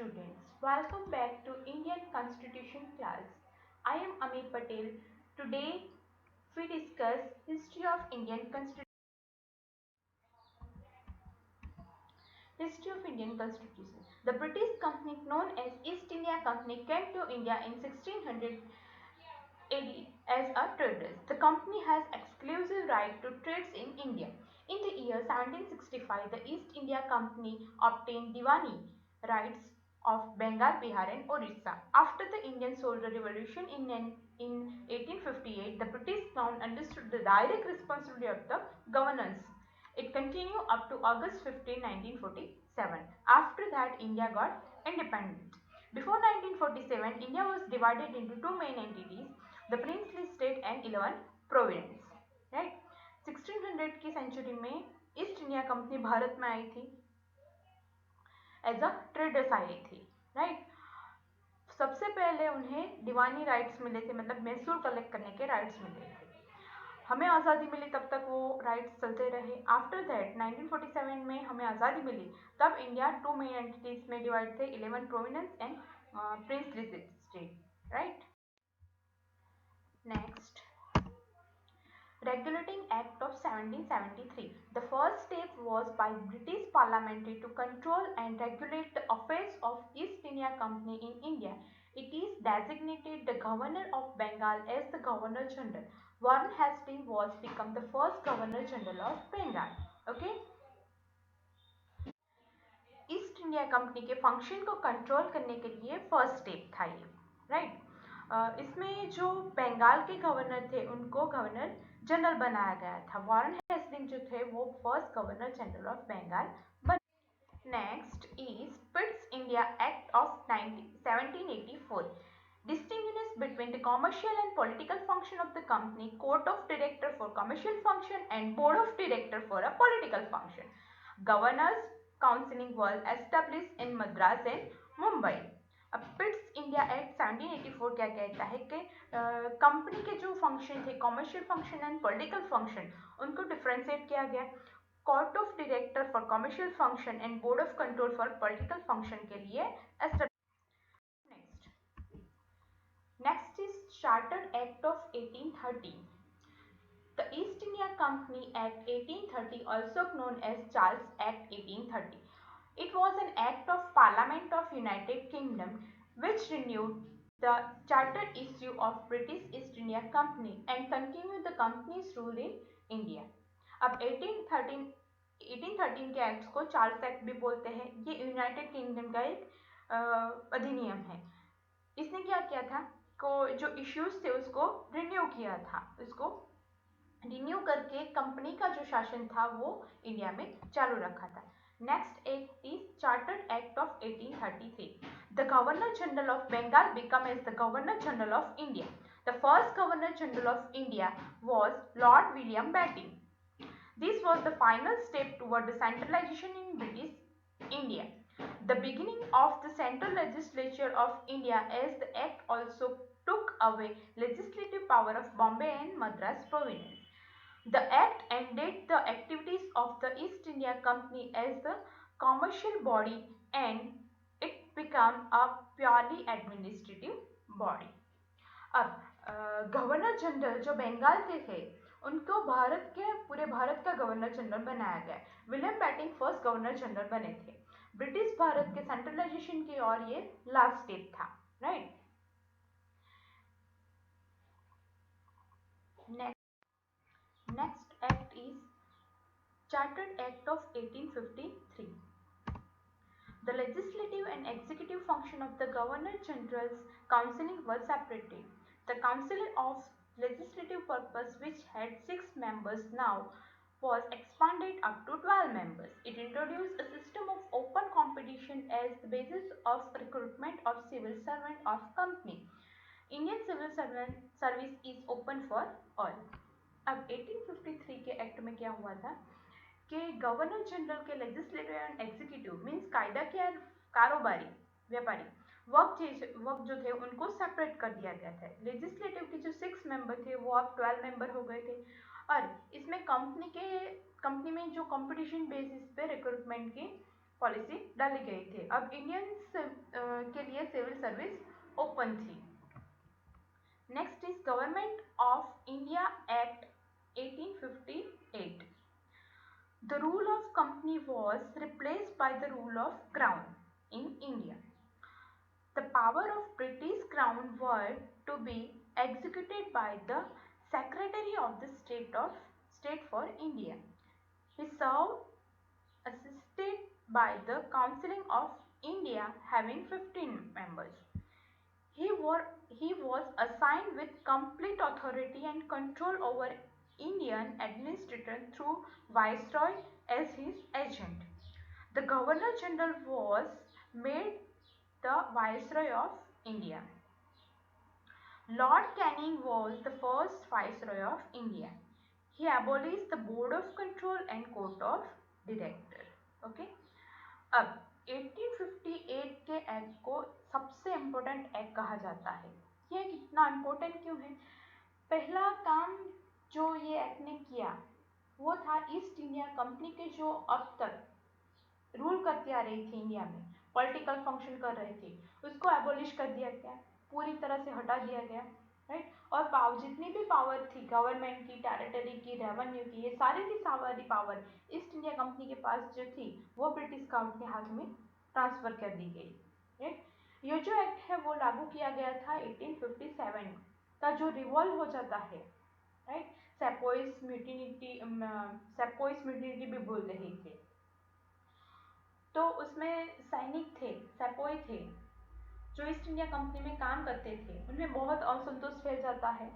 students, welcome back to Indian Constitution class. I am Ami Patel. Today we discuss history of Indian Constitution. History of Indian Constitution. The British company known as East India Company came to India in 1600 AD as a traders. The company has exclusive right to trades in India. In the year 1765, the East India Company obtained Diwani rights of Bengal, Bihar and Orissa. After the Indian Soldier Revolution in 1858, the British Crown understood the direct responsibility of the governance. It continued up to August 15, 1947. After that, India got independent. Before 1947, India was divided into two main entities, the princely state and 11 province. Right 1600 की century में east India company Bharat में आई थी, as a traders आई थी. Right सबसे पहले उन्हें दीवानी rights मिले थे, मतलब मैसूर कलेक्ट करने के राइट्स मिले थे. हमें आज़ादी मिली तब तक वो राइट्स चलते रहे. आफ्टर दैट 1947 में हमें आज़ादी मिली, तब इंडिया टू मेन एंटिटीज में डिवाइड थे, 11 province and princely state. Right next, Regulating Act of 1773. The first step was by British Parliament to control and regulate the affairs of East India Company in India. It is designated the Governor of Bengal as the Governor General. Warren Hastings was become the first Governor General of Bengal. Okay. East India company के function को control करने के लिए first step था ये. Right इसमें जो बंगाल के गवर्नर थे उनको गवर्नर जनरल बनाया गया था. वॉरेन हेस्टिंग जो थे वो first governor general of Bengal बने. Next is Pitt's India act of 1784. Distinguishes between the commercial and political function of the company, court of director for commercial function and board of director for a political function. Governors counselling was established in Madras and Mumbai. अब पिट्स India act 1784 क्या कहता है कि company के जो function थे, commercial function and political function, उनको differentiate किया गया. Court of director for commercial function and board of control for political function के लिए next is chartered act of 1830. The East India Company Act 1830, also known as Charles Act 1830. It was an act of Parliament of United Kingdom which renewed the charter issue of British East India Company and continued the company's rule in India. अब 1813 के act को Charles act भी बोलते हैं. ये United kingdom का एक अधिनियम है. इसने क्या किया था, को जो इश्यूज थे उसको रिन्यू किया था, उसको रिन्यू करके कंपनी का जो शासन था वो इंडिया में चालू रखा था. Next act is chartered act of 1833. The governor general of Bengal become as the governor general of India. The first governor general of India was Lord William Bentinck. This was the final step toward the centralization in British India. The beginning of the central legislature of India, as the act also took away legislative power of Bombay and Madras province. The act ended the activities of the East India Company as the commercial body and it became a purely administrative body. अब governor general जो बंगाल के थे उनको भारत के पूरे भारत का governor general बनाया गया. William Bentinck first governor general बने थे. ब्रिटिश भारत के सेंट्रलाइजेशन की ओर ये लास्ट स्टेप था. Right Next act is Chartered Act of 1853. The legislative and executive function of the Governor General's counseling were separated. The Council of Legislative Purpose, which had 6 members now, was expanded up to 12 members. It introduced a system of open competition as the basis of recruitment of civil servant of company. Indian civil service is open for all. अब 1853 के act में क्या हुआ था कि governor general के legislative and executive means कायदा के कारोबारी व्यापारी वर्क जो थे उनको सेपरेट कर दिया गया था. लेजिस्लेटिव के जो 6 मेंबर थे वो अब 12 मेंबर हो गए थे. और इसमें कंपनी में जो कंपटीशन बेसिस पे रिक्रूटमेंट की पॉलिसी डाली गई थी। अब इंडियंस के लिए सिविल सर्विस ओपन थी। Next is government of India act 1858. The rule of company was replaced by the rule of crown in India. The power of British crown were to be executed by the Secretary of the State for India. He served assisted by the Council of India having 15 members. He was assigned with complete authority and control over Indian administration through Viceroy as his agent. The Governor General was made the Viceroy of India. Lord Canning was the first Viceroy of India. He abolished the Board of Control and Court of Director. Okay. अब 1858 के act को सबसे important act कहा जाता है। ये कितना important क्यों है? पहला काम जो ये एक्ट ने किया वो था ईस्ट इंडिया कंपनी के जो अब तक रूल करती आ रही थी इंडिया में, पॉलिटिकल फंक्शन कर रहे थे, उसको एबोलिश कर दिया गया, पूरी तरह से हटा दिया गया, राइट। और जितनी भी पावर थी गवर्नमेंट की, टेरिटरी की, रेवेन्यू की, ये सारी की सारी पावर ईस्ट इंडिया कंपनी के पास जो थी वो ब्रिटिश काउंट के हाथ में ट्रांसफर कर दी गई, राइट। ये जो एक्ट है वो लागू किया गया था 1857 का, जो रिवॉल्व हो जाता है, राइट। सेपोइस म्यूटिनी भी बोल रहे थे। तो उसमें सैनिक थे, सेपोई थे, जो ईस्ट इंडिया कंपनी में काम करते थे, उनमें बहुत असंतोष फैल जाता है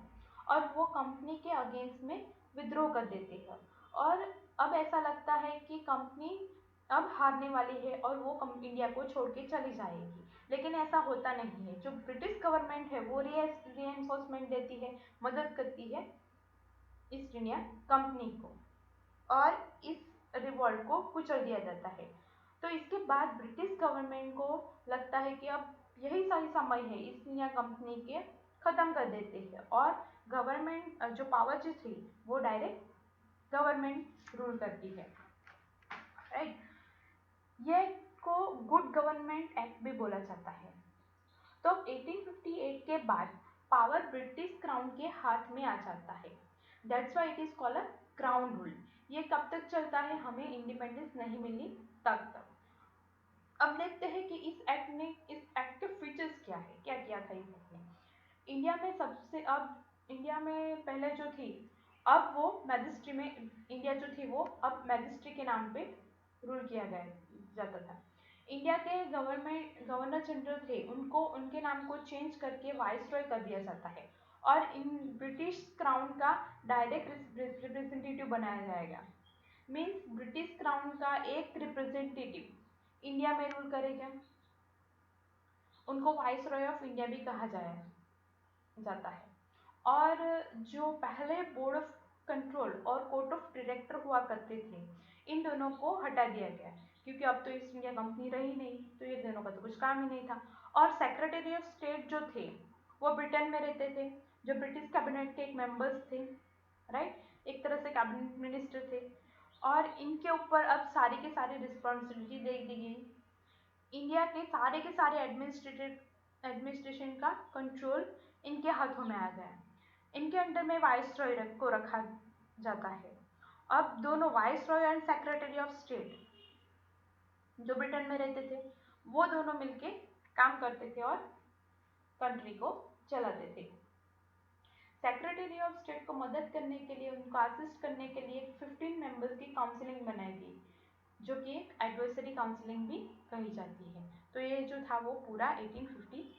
और वो कंपनी के अगेंस्ट में विद्रोह कर देते हैं। और अब ऐसा लगता है कि कंपनी अब हारने वाली है और वो इंडिया को छोड़ के चली जाएगी, लेकिन ऐसा होता नहीं है। जो ब्रिटिश गवर्नमेंट है वो रीएंफोर्समेंट देती है, मदद करती है ईस्ट इंडिया कंपनी को और इस रिवॉल्ट को कुचल दिया जाता है। तो इसके बाद ब्रिटिश गवर्नमेंट को लगता है कि अब यही सही समय है ईस्ट इंडिया कंपनी के ख़त्म कर देते हैं और गवर्नमेंट जो पावर जो थी वो डायरेक्ट गवर्नमेंट रूल करती है, राइट। ये को गुड गवर्नमेंट एक्ट भी बोला जाता है। तो 1858 के बाद पावर ब्रिटिश क्राउन के हाथ में आ जाता है। That's why it is called a crown rule. ये कब तक चलता है? हमें इंडिपेंडेंस नहीं मिली तब तक। अब देखते हैं कि इस एक्ट के फीचर्स क्या है, क्या किया था इस एक्ट ने। इंडिया में इंडिया में पहले जो थी, अब वो मैजिस्ट्री में, इंडिया जो थी वो अब मैजिस्ट्री के नाम पे रूल किया जाता था। इंडिया के गवर्नर जनरल थे, उनको उनके नाम को चेंज करके वाइसरॉय कर दिया जाता है और इन ब्रिटिश क्राउन का डायरेक्ट रिप्रेजेंटेटिव बनाया जाएगा। मीन्स ब्रिटिश क्राउन का एक रिप्रेजेंटेटिव इंडिया में रूल करेगा, उनको वाइसरॉय ऑफ इंडिया भी कहा जाता है। और जो पहले बोर्ड ऑफ कंट्रोल और कोर्ट ऑफ डायरेक्टर हुआ करते थे, इन दोनों को हटा दिया गया क्योंकि अब तो ईस्ट इंडिया कंपनी रही नहीं, तो ये दोनों का तो कुछ काम ही नहीं था। और सेक्रेटरी ऑफ स्टेट जो थे वो ब्रिटेन में रहते थे, जो ब्रिटिश कैबिनेट के एक मेंबर्स थे, राइट, एक तरह से कैबिनेट मिनिस्टर थे। और इनके ऊपर अब सारी की सारी रिस्पॉन्सिबिलिटी दे दी गई। इंडिया के सारे एडमिनिस्ट्रेशन का कंट्रोल इनके हाथों में आ गया। इनके अंडर में वाइसरॉय को रखा जाता है। अब दोनों viceroy and secretary of state जो ब्रिटेन में रहते थे वो दोनों मिलके काम करते थे और कंट्री को चलाते थे। सेक्रेटरी ऑफ स्टेट को मदद करने के लिए, उनको असिस्ट करने के लिए 15 मेंबर्स की काउंसिलिंग बनाई गई, जो कि एक एडवाइजरी काउंसिलिंग भी कही जाती है। तो ये जो था वो पूरा 1858